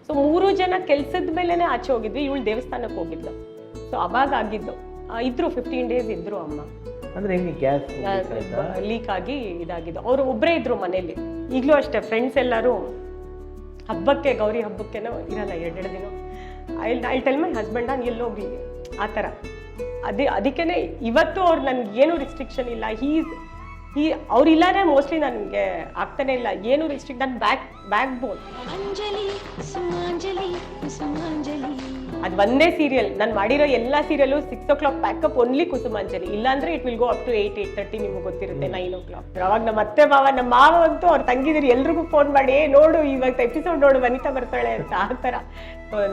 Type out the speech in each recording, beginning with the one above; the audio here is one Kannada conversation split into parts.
ಸೊ 3 ಜನ ಕೆಲ್ಸದ ಮೇಲೆನೆ ಆಚೆ ಹೋಗಿದ್ವಿ, ಇವಳು ದೇವಸ್ಥಾನಕ್ಕೆ ಹೋಗಿದ್ಲು. ಸೊ ಅವಾಗ ಆಗಿದ್ದು. ಇದ್ರು 15 ಡೇಸ್ ಇದ್ರು ಅಮ್ಮ. ಅಂದ್ರೆ ಹೆಂಗೆ ಗ್ಯಾಸ್ ಲೀಕ್ ಆಗಿ ಇದಾಗಿದ್ದು. ಅವರು ಒಬ್ಬರೇ ಇದ್ರು ಮನೇಲಿ. ಈಗಲೂ ಅಷ್ಟೇ ಫ್ರೆಂಡ್ಸ್ ಎಲ್ಲರೂ ಹಬ್ಬಕ್ಕೆ, ಗೌರಿ ಹಬ್ಬಕ್ಕೆನೋ ಇರಲ್ಲ 2 ದಿನ. ಐ ಟೆಲ್ ಮೈ ಹಸ್ಬೆಂಡ್ ನಾನು ಎಲ್ಲೋಗ್ಲಿ ಆ ಥರ. ಅದಕ್ಕೇನೆ ಇವತ್ತು ಅವ್ರು ನನ್ಗೆ ಏನು ರಿಸ್ಟ್ರಿಕ್ಷನ್ ಇಲ್ಲ. ಅವ್ರಿಲ್ಲಾರೆ ಮೋಸ್ಟ್ಲಿ ನನಗೆ ಆಗ್ತಾನೆ ಇಲ್ಲ ಏನು ರಿಸ್ಟ್ರಿಕ್ಟ್. ನನ್ನ ಬ್ಯಾಕ್ ಬೋನ್. ಅದು ಒಂದೇ ಸೀರಿಯಲ್ ನಾನು ಮಾಡಿರೋ ಎಲ್ಲ serial 6 o'clock pack up only Kusumanjali. ಇಲ್ಲಾಂದ್ರೆ it will go up to 8:30 ನಿಮ್ಗೆ ಗೊತ್ತಿರುತ್ತೆ 9 o'clock. ಅವಾಗ ನಮ್ಮ ಅತ್ತೆ ನಮ್ಮ ಮಾವ ಅಂತೂ ಅವ್ರು ತಂಗಿದ್ರು ಎಲ್ರಿಗೂ ಫೋನ್ ಮಾಡಿ ನೋಡು ಇವಾಗ ಎಪಿಸೋಡ್ ನೋಡು ವನಿತಾ ಬರ್ತಾಳೆ ಅಂತ ಆ ಥರ.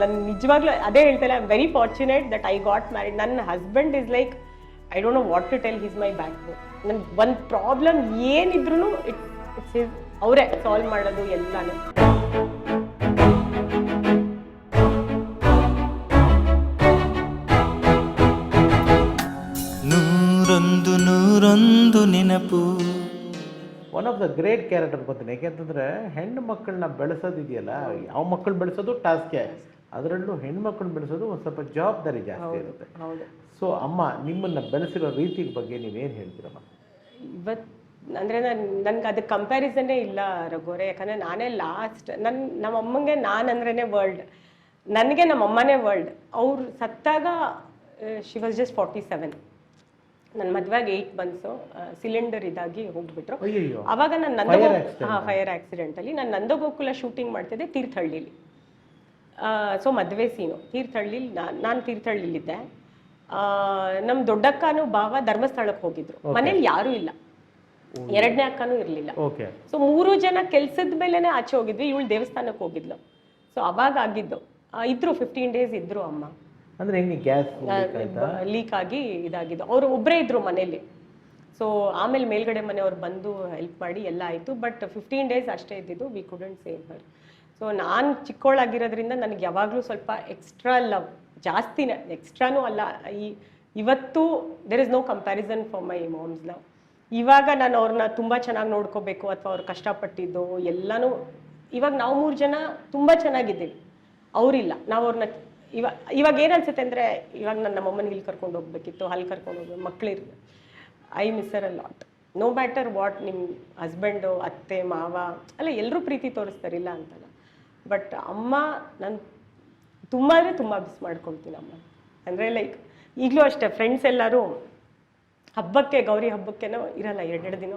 ನಾನು ನಿಜವಾಗ್ಲೂ ಅದೇ ಹೇಳ್ತೇನೆ, I am very fortunate that I got married. ನನ್ನ husband is like I don't know what to tell, he's my backbone. ನನ್ಗೆ ಒಂದು ಪ್ರಾಬ್ಲಮ್ ಏನಿದ್ರು ಇಟ್ಸ್ ಅವರೇ ಸಾಲ್ವ್ ಮಾಡೋದು ಎಲ್ಲಾನು. ನೂರೊಂದು ನೆನಪು. One of the great character ಗೊತ್ತಿಲ್ಲ. ಯಾಕೆಂತಂದ್ರೆ ಹೆಣ್ಣು ಮಕ್ಕಳನ್ನ ಬೆಳೆಸೋದಿದೆಯಲ್ಲ, ಯಾವ ಮಕ್ಕಳು ಬೆಳೆಸೋದು ಟಾಸ್ಕೇ, ಅದರಲ್ಲೂ ಹೆಣ್ಮಕ್ಳನ್ನ ಬೆಳೆಸೋದು ಒಂದು ಸ್ವಲ್ಪ ಜವಾಬ್ದಾರಿ ಜಾಸ್ತಿ ಇರುತ್ತೆ. ಸೊ ಅಮ್ಮ ನಿಮ್ಮನ್ನ ಬೆಳೆಸಿರೋ ರೀತಿ ಬಗ್ಗೆ ನೀವೇನು ಹೇಳ್ತೀರಮ್ಮ? ಇವತ್ತು ಅಂದರೆ ನನ್ಗೆ ಅದಕ್ಕೆ ಕಂಪ್ಯಾರಿಸನ್ನೇ ಇಲ್ಲ ರಘುವರೇ. ಯಾಕಂದರೆ ನಾನೇ ಲಾಸ್ಟ್. ನಮ್ಮ ಅಮ್ಮಂಗೆ ನಾನಂದ್ರೇ ವರ್ಲ್ಡ್, ನನಗೆ ನಮ್ಮ ಅಮ್ಮನೇ ವರ್ಲ್ಡ್. ಅವ್ರು ಸತ್ತಾಗ ಶಿ ವಾಸ್ ಜಸ್ಟ್ 47. ನನ್ನ ಮದುವೆಗೆ 8 months ಸಿಲಿಂಡರ್ ಇದಾಗಿ ಹೋಗ್ಬಿಟ್ರು. ಅವಾಗ ನಾನು ಫೈರ್ ಆಕ್ಸಿಡೆಂಟಲ್ಲಿ ನಾನು ನಂದಗೋಕುಲ ಶೂಟಿಂಗ್ ಮಾಡ್ತಿದ್ದೆ ತೀರ್ಥಹಳ್ಳಿಲಿ. ಸೊ ಮದುವೆ ಸೀನು ತೀರ್ಥಹಳ್ಳಿಲಿ, ನಾನು ತೀರ್ಥಹಳ್ಳಿಲಿದ್ದೆ. ನಮ್ಮ ದೊಡ್ಡಕ್ಕನೂ ಭಾವ ಧರ್ಮಸ್ಥಳಕ್ಕೆ ಹೋಗಿದ್ರು. ಮನೇಲಿ ಯಾರೂ ಇಲ್ಲ, 2ನೇ ಅಕ್ಕನೂ ಇರಲಿಲ್ಲ. ಸೊ 3 ಜನ ಕೆಲ್ಸದ ಮೇಲೆನೆ ಆಚೆ ಹೋಗಿದ್ವಿ, ಇವಳು ದೇವಸ್ಥಾನಕ್ಕೆ ಹೋಗಿದ್ಲು. ಸೊ ಅವಾಗ ಆಗಿದ್ದು. ಇದ್ರು 15 ಡೇಸ್ ಇದ್ರು ಅಮ್ಮ. ಅಂದ್ರೆ ಹೆಂಗೆ ಗ್ಯಾಸ್ ಲೀಕ್ ಆಗಿ ಇದಾಗಿದ್ದು. ಅವರು ಒಬ್ಬರೇ ಇದ್ರು ಮನೇಲಿ. ಸೊ ಆಮೇಲೆ ಮೇಲ್ಗಡೆ ಮನೆಯವ್ರು ಬಂದು ಹೆಲ್ಪ್ ಮಾಡಿ ಎಲ್ಲ ಆಯಿತು. ಬಟ್ 15 ಡೇಸ್ ಅಷ್ಟೇ ಇದ್ದಿದ್ದು. ವಿ ಕುಡಂಟ್ ಸೇವ್ ಹರ್. ಸೊ ನಾನು ಚಿಕ್ಕವಳಾಗಿರೋದ್ರಿಂದ ನನಗೆ ಯಾವಾಗಲೂ ಸ್ವಲ್ಪ ಎಕ್ಸ್ಟ್ರಾ ಲವ್, ಜಾಸ್ತಿನೇ, ಎಕ್ಸ್ಟ್ರಾನೂ ಅಲ್ಲ. ಇವತ್ತು there is no comparison for my mom's love. ಇವಾಗ ನಾನು ಅವ್ರನ್ನ ತುಂಬ ಚೆನ್ನಾಗಿ ನೋಡ್ಕೋಬೇಕು ಅಥವಾ ಅವ್ರು ಕಷ್ಟಪಟ್ಟಿದ್ದು ಎಲ್ಲನೂ. ಇವಾಗ ನಾವು 3 ಜನ ತುಂಬ ಚೆನ್ನಾಗಿದ್ದೀವಿ, ಅವರಿಲ್ಲ. ನಾವು ಅವ್ರನ್ನ ಇವಾಗ ಏನು ಅನ್ಸುತ್ತೆ ಅಂದರೆ, ಇವಾಗ ನಮ್ಮಮ್ಮನ ಇಲ್ಲಿ ಕರ್ಕೊಂಡು ಹೋಗ್ಬೇಕಿತ್ತು, ಅಲ್ಲಿ ಕರ್ಕೊಂಡು ಹೋಗ್ಬೇಕು, ಮಕ್ಕಳಿರು. I miss her a lot. No matter what ನಿಮ್ಮ ಹಸ್ಬೆಂಡು, ಅತ್ತೆ, ಮಾವ ಅಲ್ಲ ಎಲ್ಲರೂ ಪ್ರೀತಿ ತೋರಿಸ್ತಾರಿಲ್ಲ ಅಂತಲ್ಲ. ಬಟ್ ಅಮ್ಮ ನಾನು ತುಂಬ ಅಂದರೆ ತುಂಬ ಮಿಸ್ ಮಾಡ್ಕೊಳ್ತೀನಿ ಅಮ್ಮ. ಅಂದರೆ ಲೈಕ್ ಈಗಲೂ ಅಷ್ಟೇ ಫ್ರೆಂಡ್ಸ್ ಎಲ್ಲರೂ ಹಬ್ಬಕ್ಕೆ, ಗೌರಿ ಹಬ್ಬಕ್ಕೆನೋ ಇರಲ್ಲ 2 ದಿನ.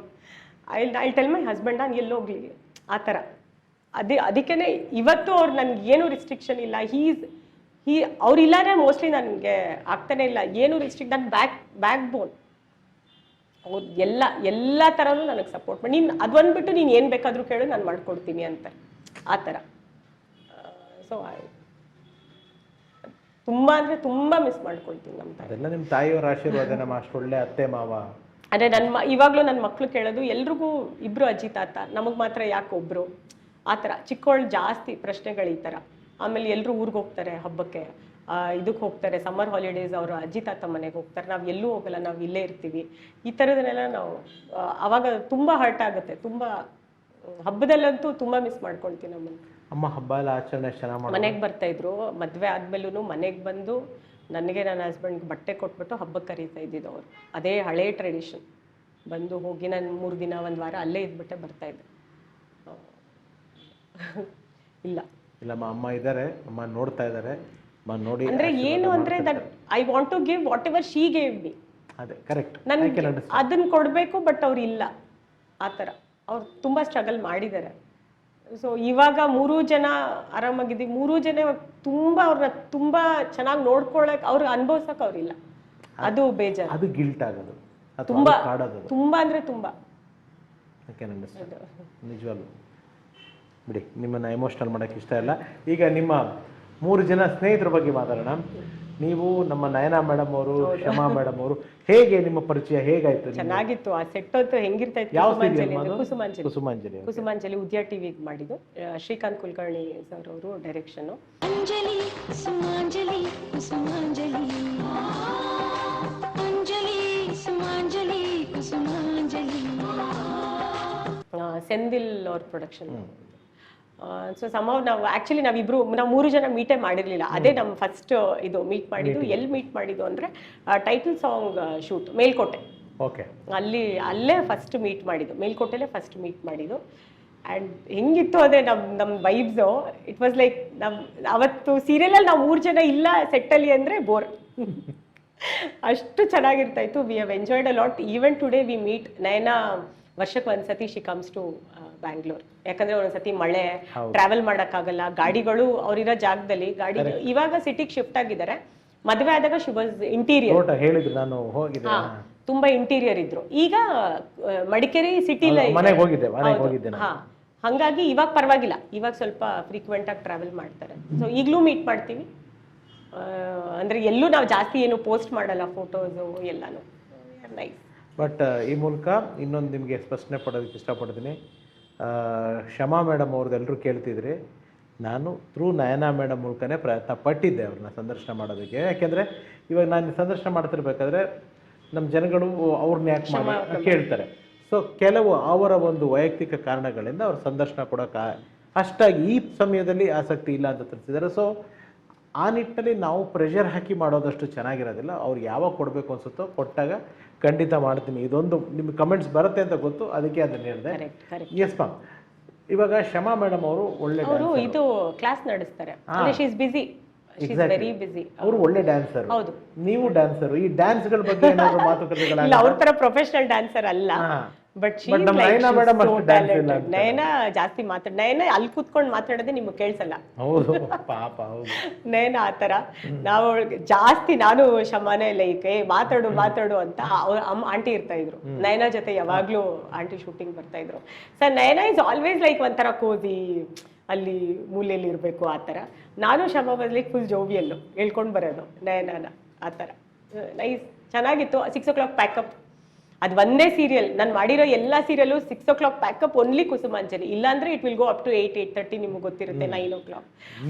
ಐ ಟೆಲ್ ಮೈ ಹಸ್ಬೆಂಡ್ ನಾನು ಎಲ್ಲೋಗ್ಲಿ ಆ ಥರ. ಅದಕ್ಕೇನೆ ಇವತ್ತು ಅವ್ರು ನನಗೆ ಏನು ರಿಸ್ಟ್ರಿಕ್ಷನ್ ಇಲ್ಲ. ಅವ್ರಿಲ್ಲಾರೆ ಮೋಸ್ಟ್ಲಿ ನನಗೆ ಆಗ್ತಾನೆ ಇಲ್ಲ ಏನು ರಿಸ್ಟ್ರಿಕ್ಟ್. ನನ್ನ ಬ್ಯಾಕ್ ಬೋನ್. ಅವ್ರು ಎಲ್ಲ ಥರನೂ ನನಗೆ ಸಪೋರ್ಟ್ ಮಾಡಿ, ನೀನು ಅದು ಅಂದ್ಬಿಟ್ಟು ನೀನು ಏನು ಬೇಕಾದರೂ ಕೇಳು ನಾನು ಮಾಡ್ಕೊಡ್ತೀನಿ ಅಂತ ಆ ಥರ. ಸೊ ತುಂಬ ಅಂದರೆ ತುಂಬ ಮಿಸ್ ಮಾಡ್ಕೊಳ್ತೀನಿ ನಮ್ಮ ತಾಯಿ. ಅದೆಲ್ಲ ನಿಮ್ಮ ತಾಯಿಯವರ ಆಶೀರ್ವಾದ, ನಮ್ಮ ಅಷ್ಟು ಒಳ್ಳೆ ಅತ್ತೆ ಮಾವ. ಅದೇ ಇವಾಗಲೂ ನನ್ನ ಮಕ್ಕಳು ಕೇಳೋದು, ಎಲ್ರಿಗೂ 2 ಅಜ್ಜಿ ತಾತ, ನಮಗೆ ಮಾತ್ರ ಯಾಕೆ ಒಬ್ಬರು ಆ ಥರ. ಚಿಕ್ಕವಳು ಜಾಸ್ತಿ ಪ್ರಶ್ನೆಗಳು ಈ ಥರ. ಆಮೇಲೆ ಎಲ್ಲರೂ ಊರಿಗೆ ಹೋಗ್ತಾರೆ ಹಬ್ಬಕ್ಕೆ, ಇದಕ್ಕೆ ಹೋಗ್ತಾರೆ, ಸಮ್ಮರ್ ಹಾಲಿಡೇಸ್ ಅವರು ಅಜ್ಜಿ ತಾತ ಮನೆಗೆ ಹೋಗ್ತಾರೆ, ನಾವು ಎಲ್ಲೂ ಹೋಗಲ್ಲ, ನಾವು ಇಲ್ಲೇ ಇರ್ತೀವಿ. ಈ ಥರದನ್ನೆಲ್ಲ ನಾವು ಆವಾಗ ತುಂಬ ಹರ್ಟ್ ಆಗುತ್ತೆ. ತುಂಬ ಹಬ್ಬದಲ್ಲಂತೂ ತುಂಬ ಮಿಸ್ ಮಾಡ್ಕೊಳ್ತೀನಿ ನಮ್ಮನ್ನು. ಅಮ್ಮ ಹಬ್ಬ ಎಲ್ಲ ಆಚರಣೆ ಚೆನ್ನಾಗಿ ಮನೆಗೆ ಬರ್ತಾಯಿದ್ರು. ಮದುವೆ ಆದಮೇಲೂ ಮನೆಗೆ ಬಂದು ನನಗೆ ನನ್ನ ಹಸ್ಬೆಂಡ್ಗೆ ಬಟ್ಟೆ ಕೊಟ್ಬಿಟ್ಟು ಹಬ್ಬಕ್ಕೆ ಕರೀತಾ ಇದ್ದಿದ್ದು ಅವರು. ಅದೇ ಹಳೇ ಟ್ರೆಡಿಷನ್. ಬಂದು ಹೋಗಿ ನಾನು 3 ದಿನ 1 ವಾರ ಅಲ್ಲೇ ಇದ್ಬಿಟ್ಟೆ ಬರ್ತಾಯಿದ್ದೆ. ಇಲ್ಲ ಇಲ್ಲಮ್ಮ, ಅಮ್ಮ ಇದ್ದಾರೆ, ಅಮ್ಮ ನೋಡ್ತಾ ಇದ್ದಾರೆ. ನೋಡಿ ಅಂದ್ರೆ ಏನು ಅಂದ್ರೆ that I want to give whatever she gave me. ಅದೇ ಕರೆಕ್ಟ್. ನನಗೆ ಅದನ್ನ ಕೊಡಬೇಕು, ಬಟ್ ಅವ್ರು ಇಲ್ಲ ಆ ಥರ. ಅವ್ರು ತುಂಬ ಸ್ಟ್ರಗಲ್ ಮಾಡಿದ್ದಾರೆ. ಸೊ ಇವಾಗ 3 ಜನ ಆರಾಮಾಗಿದ್ದೀವಿ. 3 ಜನ ತುಂಬ ಅವ್ರನ್ನ ತುಂಬ ಚೆನ್ನಾಗಿ ನೋಡ್ಕೊಳಕ್, ಅವ್ರಿಗೆ ಅನುಭವಿಸಕ್ಕೆ ಅವ್ರಿಲ್ಲ. ಅದು ಬೇಜಾರು, ಅದು ಗಿಲ್ಟ್ ಆಗೋದು, ತುಂಬ ತುಂಬ ಅಂದರೆ ತುಂಬ. ನಿಜವಾಗ್ಲು ಬಿಡಿ, ನಿಮ್ಮನ್ನು ಎಮೋಷ್ನಲ್ ಮಾಡೋಕ್ಕೆ ಇಷ್ಟ ಇಲ್ಲ. ಈಗ ನಿಮ್ಮ 3 ಜನ ಸ್ನೇಹಿತರ ಬಗ್ಗೆ ಮಾತಾಡೋಣ. ನೀವು ನಮ್ಮ ನಯನಾ ಮೇಡಮ್ ಅವರು, ಶಮಾ ಮೇಡಮ್ ಅವರು, ಹೇಗೆ ನಿಮ್ಮ ಪರಿಚಯ ಹೇಗಾಯ್ತು? ಚೆನ್ನಾಗಿತ್ತು. ಆ ಸೆಟ್ ಹೊತ್ತು ಹೆಂಗಿರ್ತಾ ಇತ್ತು. ಕುಸುಮಾಂಜಲಿ ಉದ್ಯಾ ಟಿವಿಗೆ ಮಾಡಿದ್ದು. ಶ್ರೀಕಾಂತ್ ಕುಲಕರ್ಣಿ ಸರ್ ಅವರು ಡೈರೆಕ್ಷನ್. ಸೆಂದಿಲ್ ಅವ್ರ ಪ್ರೊಡಕ್ಷನ್. ಸೊ ಸಮ್ಹೌ ನಾವು 3 ಜನ ಮೀಟೇ ಮಾಡಿರಲಿಲ್ಲ. ಅದೇ ನಮ್ಮ ಫಸ್ಟ್ ಇದು ಮೀಟ್ ಮಾಡಿದ್ದು. ಎಲ್ಲಿ ಮೀಟ್ ಮಾಡಿದ್ದು ಅಂದರೆ title song shoot Melkote. Okay. ಅಲ್ಲೇ ಫಸ್ಟ್ ಮೀಟ್ ಮಾಡಿದ್ದು, ಮೇಲ್ಕೋಟೆಲ್ಲೇ ಫಸ್ಟ್ ಮೀಟ್ ಮಾಡಿದ್ದು. ಆ್ಯಂಡ್ ಹೆಂಗಿತ್ತು ಅಂದರೆ ನಮ್ಮ ವೈಬ್ಸು, ಇಟ್ ವಾಸ್ ಲೈಕ್ ಅವತ್ತು ಸೀರಿಯಲಲ್ಲಿ ನಾವು 3 ಜನ ಇಲ್ಲ ಸೆಟ್ಟಲ್ಲಿ ಅಂದರೆ ಬೋರ್. ಅಷ್ಟು ಚೆನ್ನಾಗಿರ್ತಾ ಇತ್ತು. We have enjoyed a lot. Even today we meet. Nayana ವರ್ಷಕ್ಕೆ ಒಂದ್ಸತಿ ಶಿ ಕಮ್ಸ್ ಟು ಬ್ಯಾಂಗ್ಳೂರ್. ಯಾಕಂದ್ರೆ ಒಂದ್ಸತಿ ಮಳೆ, ಟ್ರಾವೆಲ್ ಮಾಡೋಕ್ಕಾಗಲ್ಲ, ಗಾಡಿಗಳು ಅವ್ರಿರೋ ಜಾಗದಲ್ಲಿ ಗಾಡಿ. ಇವಾಗ ಸಿಟಿಗೆ ಶಿಫ್ಟ್ ಆಗಿದ್ದಾರೆ. ಮದುವೆ ಆದಾಗ ಶಿ ವಾಸ್ ಇಂಟೀರಿಯರ್, ಹೇಳಿದ್ರು, ನಾನು ಹೋಗಿದ್ದೆ, ತುಂಬಾ ಇಂಟೀರಿಯರ್ ಇದ್ರು. ಈಗ ಮಡಿಕೇರಿ ಸಿಟಿ ಹಂಗಾಗಿ ಇವಾಗ ಪರವಾಗಿಲ್ಲ, ಇವಾಗ ಸ್ವಲ್ಪ ಫ್ರೀಕ್ವೆಂಟ್ ಆಗಿ ಟ್ರಾವೆಲ್ ಮಾಡ್ತಾರೆ. ಸೊ ಈಗಲೂ ಮೀಟ್ ಮಾಡ್ತೀವಿ. ಅಂದ್ರೆ ಎಲ್ಲೂ ನಾವು ಜಾಸ್ತಿ ಏನು ಪೋಸ್ಟ್ ಮಾಡಲ್ಲ ಫೋಟೋಸು ಎಲ್ಲಾನು. ನೈಸ್. ಬಟ್ ಈ ಮೂಲಕ ಇನ್ನೊಂದು ನಿಮಗೆ ಸ್ಪಷ್ಟನೆ ಪಡೋದಕ್ಕೆ ಇಷ್ಟಪಡ್ತೀನಿ. ಶಮಾ ಮೇಡಮ್ ಅವ್ರದ್ದೆಲ್ಲರೂ ಕೇಳ್ತಿದ್ರಿ, ನಾನು ಥ್ರೂ ನಯನಾ ಮೇಡಮ್ ಮೂಲಕನೇ ಪ್ರಯತ್ನ ಪಟ್ಟಿದ್ದೆ ಅವ್ರನ್ನ ಸಂದರ್ಶನ ಮಾಡೋದಕ್ಕೆ. ಯಾಕೆಂದರೆ ಇವಾಗ ನಾನು ಸಂದರ್ಶನ ಮಾಡ್ತಿರ್ಬೇಕಾದ್ರೆ ನಮ್ಮ ಜನಗಳು ಅವ್ರನ್ನ ಯಾಕೆ ಕೇಳ್ತಾರೆ. ಸೊ ಕೆಲವು ಅವರ ಒಂದು ವೈಯಕ್ತಿಕ ಕಾರಣಗಳಿಂದ ಅವ್ರ ಸಂದರ್ಶನ ಕೊಡೋಕೆ ಅಷ್ಟಾಗಿ ಈ ಸಮಯದಲ್ಲಿ ಆಸಕ್ತಿ ಇಲ್ಲ ಅಂತ ತಿಳಿಸಿದ್ದಾರೆ. ಸೊ ಆ ನಿಟ್ಟಿನಲ್ಲಿ ನಾವು ಪ್ರೆಷರ್ ಹಾಕಿ ಮಾಡೋದಷ್ಟು ಚೆನ್ನಾಗಿರೋದಿಲ್ಲ. ಅವ್ರು ಯಾವಾಗ ಕೊಡಬೇಕು ಅನ್ಸುತ್ತೋ ಕೊಟ್ಟಾಗ ಖಂಡಿತ ಮಾಡ್ತೀನಿ. ಇದೊಂದು ನಿಮ್ಗೆ ಕಮೆಂಟ್ಸ್ ಬರುತ್ತೆ ಅಂತ ಗೊತ್ತು, ಅದಕ್ಕೆ ಅದನ್ನ ಹೇಳಿದೆ. Yes ma'am. ಇವಾಗ ಶಮಾ ಮೇಡಮ್ ಅವರು ಒಳ್ಳೆ ಇದು ಕ್ಲಾಸ್ ನಡೆಸ್ತಾರೆ. ಅವರು ಒಳ್ಳೆ ಡ್ಯಾನ್ಸರ್. ಹೌದು, ನೀವು ಡ್ಯಾನ್ಸರ್. ಈ ಡ್ಯಾನ್ಸ್ಗಳ ಬಗ್ಗೆ ಏನಾದ್ರು ಮಾತುಕತೆಗಳ? ಅವ್ರ ತರ ಪ್ರೊಫೆಷನಲ್ ಡ್ಯಾನ್ಸರ್ ಅಲ್ಲ, ಬಟ್ ನಯನ ಜಾಸ್ತಿ ನಯನ ಅಲ್ಲಿ ಕೂತ್ಕೊಂಡು ಮಾತಾಡೋದೇ ನಿಮ್ಗೆ ಕೇಳಿಸಲ್ಲ. ಹೌದು ಪಾಪ. ನಯನ ಆತರ. ನಾವು ಜಾಸ್ತಿ ನಾನು ಶಮಾನೆ ಲೈಕ್ ಮಾತಾಡು ಅಂತ ಅವ್ರ ಆಂಟಿ ಇರ್ತಾ ಇದ್ರು. ನಯನ ಜೊತೆ ಯಾವಾಗ್ಲೂ ಆಂಟಿ ಶೂಟಿಂಗ್ ಬರ್ತಾ ಇದ್ರು. Sir Nayana is always like ಒಂಥರ ಕೋದಿ, ಅಲ್ಲಿ ಮೂಲೆಯಲ್ಲಿ ಇರಬೇಕು ಆ ಥರ. ನಾನು ಶಮ ಬರ್ಲಿಕ್ಕೆ ಫುಲ್ ಜೋವಿಯಲ್ಲು ಹೇಳ್ಕೊಂಡು ಬರೋದು ನಯನಾನ ಆ ಥರ. ನೈಸ್, ಚೆನ್ನಾಗಿತ್ತು. 6 o'clock ಪ್ಯಾಕಪ್, ಅದು ಒಂದೇ ಸೀರಿಯಲ್ ನಾನು ಮಾಡಿರೋ ಎಲ್ಲ serial 6 o'clock pack up only Kusumanjali. ಇಲ್ಲಾಂದ್ರೆ it will go up to 8:30 ನಿಮ್ಗೆ ಗೊತ್ತಿರುತ್ತೆ, 9 o'clock.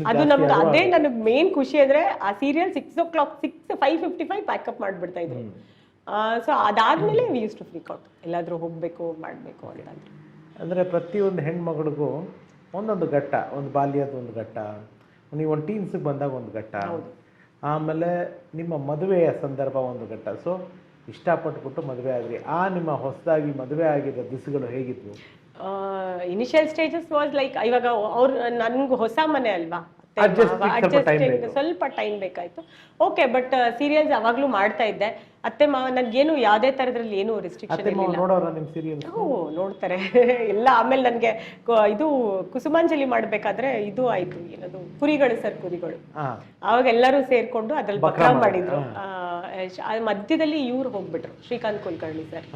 ಅದು ನಮ್ಗೆ ಅದೇ ನನಗೆ ಮೇನ್ ಖುಷಿ ಅಂದರೆ ಆ ಸೀರಿಯಲ್ 6 o'clock 5:55 ಪ್ಯಾಕಪ್ ಮಾಡಿಬಿಡ್ತಾ ಇದ್ರು. ಸೊ ಅದಾದ್ಮೇಲೆ we use to freak out, ಎಲ್ಲಾದರೂ ಹೋಗಬೇಕು ಮಾಡಬೇಕು ಅಂತಂದ್ರೆ. ಅಂದರೆ ಪ್ರತಿಯೊಂದು ಹೆಣ್ಮಗಳಿಗೂ ಒಂದೊಂದು ಘಟ್ಟ, ಒಂದು ಬಾಲ್ಯದ ಒಂದು ಘಟ್ಟ, ನೀವು ಒಂದು ಟೀನ್ಸ್ಗೆ ಬಂದಾಗ ಒಂದು ಘಟ್ಟ, ಆಮೇಲೆ ನಿಮ್ಮ ಮದುವೆಯ ಸಂದರ್ಭ ಒಂದು ಘಟ್ಟ. ಸೊ ಇಷ್ಟಪಟ್ಬಿಟ್ಟು ಮದುವೆ ಆದ್ರಿ. ನಿಮ್ಮ ಹೊಸದಾಗಿ ಮದುವೆ ಆಗಿರೋ ದಿವಸಗಳು ಹೇಗಿತ್ತು? ಇನಿಷಿಯಲ್ ಸ್ಟೇಜಸ್ ವಾಸ್ ಲೈಕ್, ಇವಾಗ ನನ್ಗೆ ಹೊಸ ಮನೆ ಅಲ್ವಾ, ಸ್ವಲ್ಪ ಟೈಮ್ ಬೇಕಾಯ್ತು. ಓಕೆ, ಬಟ್ ಸೀರಿಯಲ್ಸ್ ಯಾವಾಗ್ಲೂ ಮಾಡ್ತಾ ಇದ್ದೆ. ಅತ್ತೆ ಮಾವ ನನ್ಗೇನು ಯಾವುದೇ ತರದ್ರಲ್ಲಿ ಏನು ರಿಸ್ಟ್ರಿಕ್ಷನ್ ನೋಡ್ತಾರೆ ಎಲ್ಲ. ಆಮೇಲೆ ನನ್ಗೆ ಇದು ಕುಸುಮಾಂಜಲಿ ಮಾಡ್ಬೇಕಾದ್ರೆ ಇದು ಆಯ್ತು, ಏನದು ಕುರಿಗಳು. ಅವಾಗ ಎಲ್ಲರೂ ಸೇರ್ಕೊಂಡು ಅದ್ರಲ್ಲಿ ಬಕ್ರಾ ಮಾಡಿದ್ರು. ಮಧ್ಯದಲ್ಲಿ ಇವ್ರು ಹೋಗ್ಬಿಟ್ರು, ಶ್ರೀಕಾಂತ್ ಕುಲಕರ್ಣಿ ಸರ್.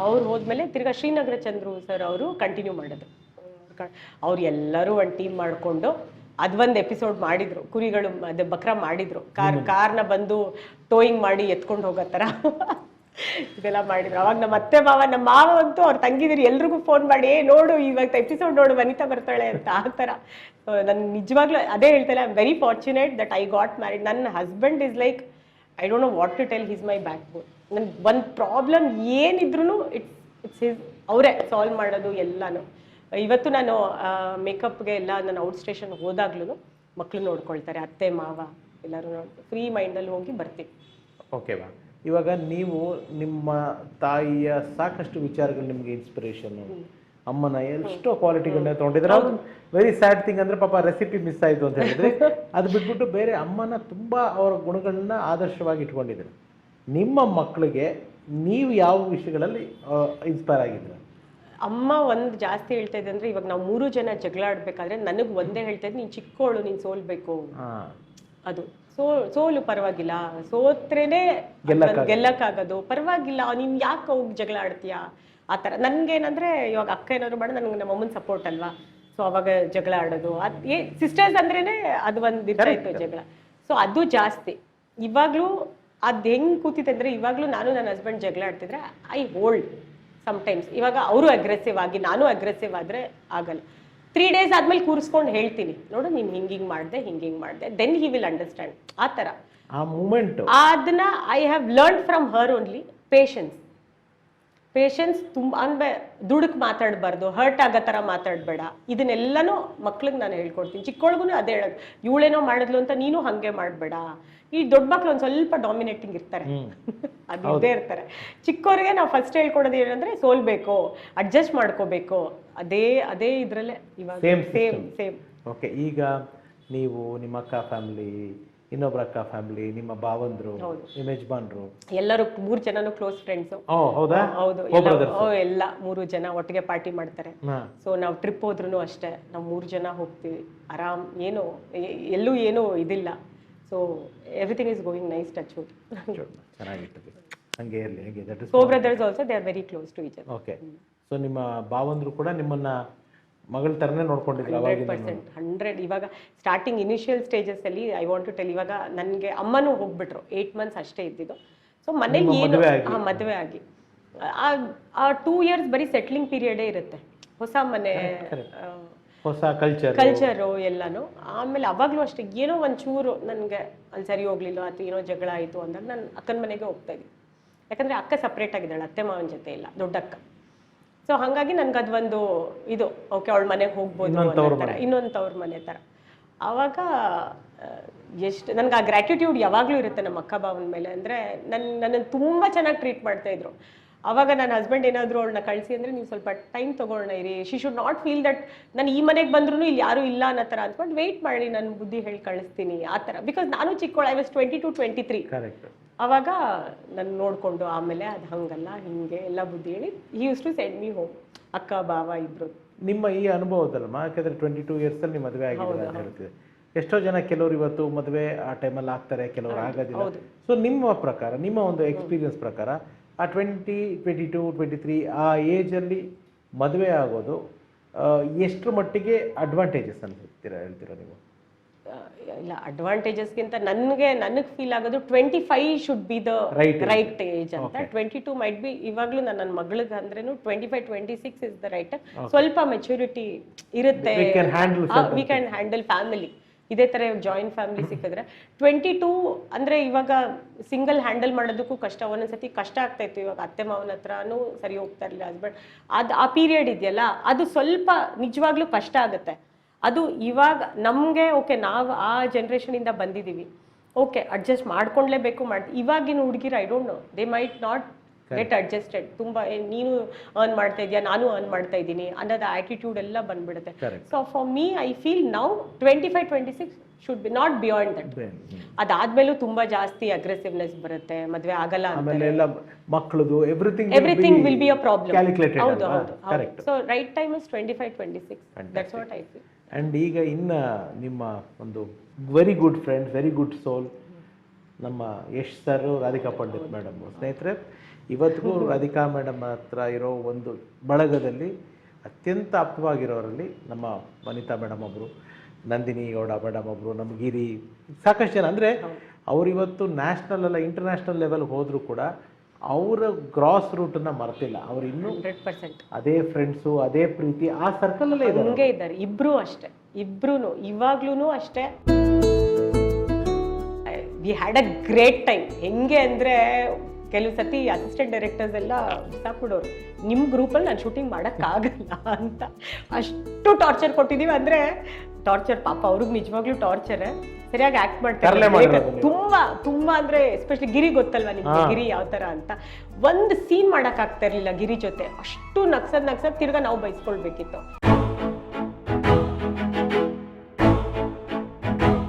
ಅವ್ರು ಹೋದ್ಮೇಲೆ ತಿರ್ಗಾ ಶ್ರೀನಗರ ಚಂದ್ರು ಸರ್ ಅವರು ಕಂಟಿನ್ಯೂ ಮಾಡಿದ್ರು. ಅವ್ರು ಎಲ್ಲರೂ ಒಂದು ಟೀಮ್ ಮಾಡ್ಕೊಂಡು ಅದೊಂದು ಎಪಿಸೋಡ್ ಮಾಡಿದ್ರು. ಕುರಿಗಳು ಅದೇ ಬಕ್ರಾ ಮಾಡಿದ್ರು. ಕಾರ್ನ ಬಂದು ಟೋಯಿಂಗ್ ಮಾಡಿ ಎತ್ಕೊಂಡು ಹೋಗೋ ಥರ ಇದೆಲ್ಲ ಮಾಡಿದ್ರು. ಅವಾಗ ನಮ್ಮ ಅತ್ತೆ ನಮ್ಮ ಮಾವ ಅಂತೂ ಅವ್ರು ತಂಗಿದಿರಿ ಎಲ್ರಿಗೂ ಫೋನ್ ಮಾಡಿ, ನೋಡು ಇವಾಗ ಎಪಿಸೋಡ್ ನೋಡು ವನಿತಾ ಬರ್ತಾಳೆ ಅಂತ. ಆ ಥರ ನನ್ ನಿಜವಾಗ್ಲೂ ಅದೇ ಹೇಳ್ತಾಳೆ, I am very fortunate that I got married. ನನ್ನ husband is like, I don't know what to tell, he's my backbone. ನನ್ ಒಂದು ಪ್ರಾಬ್ಲಮ್ ಏನಿದ್ರು ಇಟ್ಸ್ ಹಿಸ್, ಅವರೇ ಸಾಲ್ವ್ ಮಾಡೋದು ಎಲ್ಲಾನು. ಇವತ್ತು ನಾನು ಮೇಕಪ್ಗೆ ಎಲ್ಲ ನಾನು ಔಟ್ ಸ್ಟೇಷನ್ ಹೋದಾಗ್ಲೂ ಮಕ್ಕಳು ನೋಡ್ಕೊಳ್ತಾರೆ, ಅತ್ತೆ ಮಾವ ಎಲ್ಲರೂ ಫ್ರೀ ಮೈಂಡಲ್ಲಿ ಹೋಗಿ ಬರ್ತೀವಿ. Okay ma'am. ಇವಾಗ ನೀವು ನಿಮ್ಮ ತಾಯಿಯ ಸಾಕಷ್ಟು ವಿಚಾರಗಳು ನಿಮಗೆ ಇನ್ಸ್ಪಿರೇಷನು, ಅಮ್ಮನ ಎಷ್ಟೋ ಕ್ವಾಲಿಟಿಗಳನ್ನ ತೊಗೊಂಡಿದ್ರೆ. ಅದು ವೆರಿ ಸ್ಯಾಡ್ ಥಿಂಗ್ ಅಂದರೆ ಪಾಪ ರೆಸಿಪಿ ಮಿಸ್ ಆಯಿತು ಅಂತ ಹೇಳಿದ್ರೆ, ಅದು ಬಿಟ್ಬಿಟ್ಟು ಬೇರೆ ಅಮ್ಮನ ತುಂಬ ಅವರ ಗುಣಗಳನ್ನ ಆದರ್ಶವಾಗಿ ಇಟ್ಕೊಂಡಿದ್ರು. ನಿಮ್ಮ ಮಕ್ಕಳಿಗೆ ನೀವು ಯಾವ ವಿಷಯಗಳಲ್ಲಿ ಇನ್ಸ್ಪೈರ್ ಆಗಿದ್ದೀರ? ಅಮ್ಮ ಒಂದು ಜಾಸ್ತಿ ಹೇಳ್ತಾ ಇದ್ದೆ ಅಂದರೆ, ಇವಾಗ ನಾವು 3 ಜನ ಜಗಳ ಆಡ್ಬೇಕಾದ್ರೆ ನನಗೆ ಒಂದೇ ಹೇಳ್ತಾ ಇದ್ದೆ, ನೀನು ಚಿಕ್ಕೋಳು, ನೀನು ಸೋಲ್ಬೇಕು. ಅದು ಸೋಲು ಪರವಾಗಿಲ್ಲ, ಸೋತ್ರೇನೆ ಗೆಲ್ಲಕ್ಕಾಗೋದು, ಪರವಾಗಿಲ್ಲ, ನೀನು ಯಾಕೆ ಹೋಗಿ ಜಗಳ ಆಡ್ತೀಯಾ ಆ ಥರ. ನನಗೇನಂದರೆ ಇವಾಗ ಅಕ್ಕ ಏನಾದ್ರು ಮಾಡಿ ನನಗೆ ನಮ್ಮ ಅಮ್ಮನ ಸಪೋರ್ಟ್ ಅಲ್ವಾ, ಸೊ ಅವಾಗ ಜಗಳ ಆಡೋದು. ಸಿಸ್ಟರ್ಸ್ ಅಂದ್ರೇನೆ ಅದು ಒಂದು ಇರ್ತಾಯಿತ್ತು ಜಗಳ. ಸೊ ಅದು ಜಾಸ್ತಿ. ಇವಾಗಲೂ ಅದು ಹೆಂಗೆ ಕೂತಿದೆ ಅಂದರೆ, ಇವಾಗಲೂ ನಾನು ನನ್ನ ಹಸ್ಬೆಂಡ್ ಜಗಳ ಆಡ್ತಿದ್ರೆ ಐ ಹೋಲ್ಡ್ ಸಮ್ಟೈಮ್ಸ್. ಇವಾಗ ಅವರು ಅಗ್ರೆಸಿವ್ ಆಗಿ ನಾನು ಅಗ್ರೆಸಿವ್ ಆದರೆ ಆಗಲ್ಲ. 3 days ಆದ್ಮೇಲೆ ಕೂರಿಸ್ಕೊಂಡು ಹೇಳ್ತೀನಿ, ನೋಡು ನೀನು ಹಿಂಗಿಂಗ್ ಮಾಡಿದೆ, ದೆನ್ ಹಿ ವಿಲ್ ಅಂಡರ್ಸ್ಟ್ಯಾಂಡ್. ಆ ಥರ ಆ ಮೂಮೆಂಟ್ ಅದನ್ನ I have learn from her only. Patience ತುಂಬ ಅಂದ್ರೆ ದುಡುಕ್ ಮಾತಾಡಬಾರ್ದು, ಹರ್ಟ್ ಆಗೋ ಥರ ಮಾತಾಡಬೇಡ, ಇದನ್ನೆಲ್ಲನೂ ಮಕ್ಳಿಗೆ ನಾನು ಹೇಳ್ಕೊಡ್ತೀನಿ. ಚಿಕ್ಕವಳಿಗೂ ಅದೇ ಹೇಳೋದು, ಇವಳೇನೋ ಮಾಡಿದ್ಲು ಅಂತ ನೀನು ಹಾಗೆ ಮಾಡಬೇಡ. ಈ ದೊಡ್ಡ ಮಕ್ಳು ಒಂದು ಸ್ವಲ್ಪ ಡಾಮಿನೇಟಿಂಗ್ ಇರ್ತಾರೆ, ಅದು ಇದ್ದೇ ಇರ್ತಾರೆ. ಚಿಕ್ಕವರಿಗೆ ನಾವು ಫಸ್ಟ್ ಹೇಳ್ಕೊಡೋದು ಏನಂದ್ರೆ ಸೋಲ್ಬೇಕು, ಅಡ್ಜಸ್ಟ್ ಮಾಡ್ಕೋಬೇಕು, ಅದೇ ಇದರಲ್ಲೇ ಇವಾಗ ಸೇಮ್. ಓಕೆ, ಈಗ ನೀವು ನಿಮ್ಮ ಅಕ್ಕ ಫ್ಯಾಮಿಲಿ, ಇನ್ನೊಬ್ರ ಅಕ್ಕ ಫ್ಯಾಮಿಲಿ, ನಿಮ್ಮ ಭಾವಂದ್ರು, ನಿಮ್ಮ ಯಜಮಾನ್ರು ಎಲ್ಲರೂ 3 ಜನನು ಕ್ಲೋಸ್ ಫ್ರೆಂಡ್ಸು. ಹೌದಾ? ಹೌದು, ಎಲ್ಲ 3 ಜನ ಒಟ್ಟಿಗೆ ಪಾರ್ಟಿ ಮಾಡ್ತಾರೆ. ಸೊ ನಾವು ಟ್ರಿಪ್ ಹೋದ್ರೂ ಅಷ್ಟೇ, ನಾವು 3 ಜನ ಹೋಗ್ತೀವಿ ಆರಾಮ್, ಏನು ಎಲ್ಲೂ ಏನು ಇದಿಲ್ಲ. So everything is going nice. Touch wood ಚೆನ್ನಾಗಿರ್ತದೆ, ಹಂಗೆ ಇರಲಿ. ಹಾಗೆ that is co brothers also they are very close to each other. Okay, so ನಿಮ್ಮ ಭಾವಂದ್ರು ಕೂಡ ನಿಮ್ಮನ್ನ ಮಗಳ ಥರನೇ ನೋಡ್ಕೊಂಡಿದ್ರು? 100%. ಇವಾಗ ಸ್ಟಾರ್ಟಿಂಗ್ ಇನಿಷಿಯಲ್ ಸ್ಟೇಜಸ್ ಅಲ್ಲಿ ಐ ವಾಂಟ್ ಟು ಟೆಲ್, ಇವಾಗ ನನಗೆ ಅಮ್ಮನೂ ಹೋಗ್ಬಿಟ್ರು, 8 months ಅಷ್ಟೇ ಇದ್ದಿದ್ದು. ಸೊ ಮನೇಲಿ ಏನು ಮದುವೆ ಆಗಿ ಆ 2 years ಬರೀ ಸೆಟ್ಲಿಂಗ್ ಪೀರಿಯಡೇ ಇರುತ್ತೆ, ಹೊಸ ಮನೆ, ಹೊಸ ಕಲ್ಚರು ಎಲ್ಲಾನು. ಆಮೇಲೆ ಅವಾಗಲೂ ಅಷ್ಟೇ ಏನೋ ಒಂಚೂರು ನನಗೆ ಅಲ್ಲಿ ಸರಿ ಹೋಗ್ಲಿಲ್ಲ ಅಥವಾ ಏನೋ ಜಗಳ ಆಯಿತು ಅಂದಾಗ ನಾನು ಅಕ್ಕನ ಮನೆಗೆ ಹೋಗ್ತಾ ಇದ್ದೆ. ಯಾಕಂದರೆ ಅಕ್ಕ ಸಪ್ರೇಟ್ ಆಗಿದ್ದಾಳೆ, ಅತ್ತೆ ಮಾವನ ಜೊತೆ ಇಲ್ಲ, ದೊಡ್ಡ ಅಕ್ಕ. ಸೊ ಹಾಗಾಗಿ ನನ್ಗೆ ಅದೊಂದು ಇದು, ಓಕೆ ಅವಳ ಮನೆಗೆ ಹೋಗ್ಬೋದು ಇನ್ನೊಂದು ತವ್ರ ಮನೆ ಥರ. ಆವಾಗ ಎಷ್ಟು ನನಗೆ ಆ ಗ್ರ್ಯಾಟಿಟ್ಯೂಡ್ ಯಾವಾಗಲೂ ಇರುತ್ತೆ ನಮ್ಮ ಅಕ್ಕ ಭಾವನ ಮೇಲೆ. ಅಂದರೆ ನನ್ನನ್ನು ತುಂಬ ಚೆನ್ನಾಗಿ ಟ್ರೀಟ್ ಮಾಡ್ತಾಯಿದ್ರು. ಆವಾಗ ನನ್ನ ಹಸ್ಬೆಂಡ್ ಏನಾದರೂ ಅವಳನ್ನ ಕಳಿಸಿ ಅಂದರೆ ನೀವು ಸ್ವಲ್ಪ ಟೈಮ್ ತೊಗೊಳ್ಳೋಣ ಇರಿ, she should not feel that ನಾನು ಈ ಮನೆಗೆ ಬಂದ್ರೂ ಇಲ್ಲಿ ಯಾರೂ ಇಲ್ಲ ಅನ್ನೋ ಥರ ಅಂದ್ಕೊಂಡು ವೆಯ್ಟ್ ಮಾಡಿ ನಾನು ಬುದ್ಧಿ ಹೇಳಿ ಕಳಿಸ್ತೀನಿ ಆ ಥರ. ಬಿಕಾಸ್ ನಾನು ಚಿಕ್ಕವಳು, ಐ ವಾಸ್ 22, 23. ಆವಾಗ ನಾನು ನೋಡಿಕೊಂಡು ಆಮೇಲೆ ಅದು ಹಂಗಲ್ಲ ಹಿಂಗೆ ಎಲ್ಲ ಬುದ್ಧಿ ಹೇಳಿ he used to send me home, ಅಕ್ಕ ಭಾವ ಇಬ್ರು. ನಿಮ್ಮ ಈ ಅನುಭವದಲ್ಲಮ್ಮ, ಯಾಕಂದರೆ 22 years ಅಲ್ಲಿ ಮದುವೆ ಆಗಿದೆ ಅಂತ ಹೇಳ್ತಿದೆ. ಎಷ್ಟೋ ಜನ ಕೆಲವರು ಇವತ್ತು ಮದುವೆ ಆ ಟೈಮಲ್ಲಿ ಆಗ್ತಾರೆ, ಕೆಲವರು ಆಗೋದಿಲ್ಲ. ಸೊ ನಿಮ್ಮ ಪ್ರಕಾರ, ನಿಮ್ಮ ಒಂದು ಎಕ್ಸ್ಪೀರಿಯನ್ಸ್ ಪ್ರಕಾರ ಆ 20, 22, 23 ಆ ಏಜಲ್ಲಿ ಮದುವೆ ಆಗೋದು ಎಷ್ಟರ ಮಟ್ಟಿಗೆ ಅಡ್ವಾಂಟೇಜಸ್ ಅಂತ ಹೇಳ್ತೀರಾ ನೀವು? ಇಲ್ಲ, ಅಡ್ವಾಂಟೇಜಸ್ಗಿಂತ ನನಗೆ ಫೀಲ್ ಆಗೋದು 25 should be the right age ಅಂತ. 22 ಮೈಟ್ ಬಿ, ಇವಾಗಲೂ ನನ್ನ ಮಗಳಿಗೆ ಅಂದ್ರೇನು 25, 26 ಇಸ್ ದ ರೈಟ್. ಸ್ವಲ್ಪ ಮೆಚುರಿಟಿ ಇರುತ್ತೆ, ವಿ ಕ್ಯಾನ್ ಹ್ಯಾಂಡಲ್ ಫ್ಯಾಮಿಲಿ. ಇದೇ ಥರ ಜಾಯಿಂಟ್ ಫ್ಯಾಮಿಲಿ ಸಿಕ್ಕಿದ್ರೆ 22 ಅಂದರೆ ಇವಾಗ ಸಿಂಗಲ್ ಹ್ಯಾಂಡಲ್ ಮಾಡೋದಕ್ಕೂ ಕಷ್ಟ, ಒಂದೊಂದ್ಸತಿ ಕಷ್ಟ ಆಗ್ತಾ ಇತ್ತು. ಇವಾಗ ಅತ್ತೆ ಮಾವನ ಹತ್ರನೂ ಸರಿ ಹೋಗ್ತಾ ಇರಲಿಲ್ಲ ಹಸ್ಬೆಂಡ್. ಆ ಪೀರಿಯಡ್ ಇದೆಯಲ್ಲ, ಅದು ಸ್ವಲ್ಪ ನಿಜವಾಗ್ಲೂ ಕಷ್ಟ ಆಗುತ್ತೆ. ಅದು ಇವಾಗ ನಮಗೆ ಓಕೆ, ನಾವು ಆ ಜನ್ರೇಷನಿಂದ ಬಂದಿದ್ದೀವಿ, ಓಕೆ ಅಡ್ಜಸ್ಟ್ ಮಾಡ್ಕೊಳ್ಲೇಬೇಕು. ಇವಾಗಿನ ಹುಡುಗಿರು I don't no, they might not get adjusted. ತುಂಬ ನೀನು ಅರ್ನ್ ಮಾಡ್ತಾ ಇದೆಯಾ, ನಾನು ಅರ್ನ್ ಮಾಡ್ತಾ ಇದ್ದೀನಿ ಅನ್ನೋದು ಆಟಿಟ್ಯೂಡ್ ಎಲ್ಲ ಬಂದ್ಬಿಡುತ್ತೆ. So for me I feel now 25, 26 should be not beyond that. ಅದಾದ್ಮೇಲೂ ತುಂಬಾ ಜಾಸ್ತಿ ಅಗ್ರೆಸಿವ್ನೆಸ್ ಬರುತ್ತೆ, ಮದುವೆ ಆಗಲ್ಲ ಅಂತ, ಮಕ್ಕಳದು everything will be a problem. ಹೌದು ಹೌದು. So right time is 25, 26. That's what I feel. And ಈಗ ಇನ್ನು ನಿಮ್ಮ ಒಂದು very good friend, very good soul ನಮ್ಮ ಯಶ್ ಸರ್, ರಾಧಿಕಾ ಪಂಡಿತ್ ಮೇಡಮ್. ಸ್ನೇಹಿತರೆ, ಇವತ್ತಿಗೂ ರಾಧಿಕಾ ಮೇಡಮ್ ಹತ್ರ ಇರೋ ಒಂದು ಬಳಗದಲ್ಲಿ ಅತ್ಯಂತ ಆಪ್ತವಾಗಿರೋರಲ್ಲಿ ನಮ್ಮ ವನಿತಾ ಮೇಡಮ್ ಒಬ್ಬರು, ನಂದಿನಿ ಗೌಡ ಮೇಡಮ್ ಒಬ್ಬರು, ನಮ್ಮ ಗಿರಿ, ಸಾಕಷ್ಟು ಜನ. ಅಂದರೆ ಅವರಿವತ್ತು ನ್ಯಾಷನಲ್ ಅಲ್ಲ ಇಂಟರ್ನ್ಯಾಷನಲ್ ಲೆವೆಲ್ಗೆ ಹೋದರೂ ಕೂಡ ಅವರ ಗ್ರಾಸ್ ರೂಟನ್ನು ಮರ್ತಿಲ್ಲ. ಅವ್ರು ಇನ್ನೂ 100% ಅದೇ ಫ್ರೆಂಡ್ಸು, ಅದೇ ಪ್ರೀತಿ, ಆ ಸರ್ಕಲಲ್ಲೇ ಇದ್ದಾರೆ. ಇಬ್ರು ಅಷ್ಟೇ, ಇಬ್ರು ಇವಾಗ್ಲೂ ಅಷ್ಟೇ. We had a great time. ಹೆಂಗೆ ಅಂದರೆ ಕೆಲವು ಸತಿ ಅಸಿಸ್ಟೆಂಟ್ ಡೈರೆಕ್ಟರ್ಸ್ ಎಲ್ಲ ಬಿಸಾಕ್ಬಿಡೋರು, ನಿಮ್ಮ ಗ್ರೂಪಲ್ಲಿ ನಾನು ಶೂಟಿಂಗ್ ಮಾಡೋಕ್ಕಾಗಲ್ಲ ಅಂತ. ಅಷ್ಟು ಟಾರ್ಚರ್ ಕೊಟ್ಟಿದ್ದೀವಿ. ಅಂದರೆ ಟಾರ್ಚರ್, ಪಾಪ ಅವ್ರಿಗೆ ನಿಜವಾಗ್ಲೂ ಟಾರ್ಚರೇ. ಸರಿಯಾಗಿ ಆಕ್ಟ್ ಮಾಡ್ತಾರೆ ತುಂಬಾ ಅಂದ್ರೆ ಎಸ್ಪೆಷಲಿ ಗಿರಿ ಗೊತ್ತಲ್ವಾ ನಿಮ್ಗೆ, ಗಿರಿ ಯಾವ ತರ ಅಂತ. ಒಂದು ಸೀನ್ ಮಾಡಕ್ ಆಗ್ತಾ ಇರ್ಲಿಲ್ಲ ಗಿರಿ ಜೊತೆ, ಅಷ್ಟು ನಗ್ಸದ್ ತಿರ್ಗಾ ನಾವು ಬೈಸ್ಕೊಳ್ಬೇಕಿತ್ತು.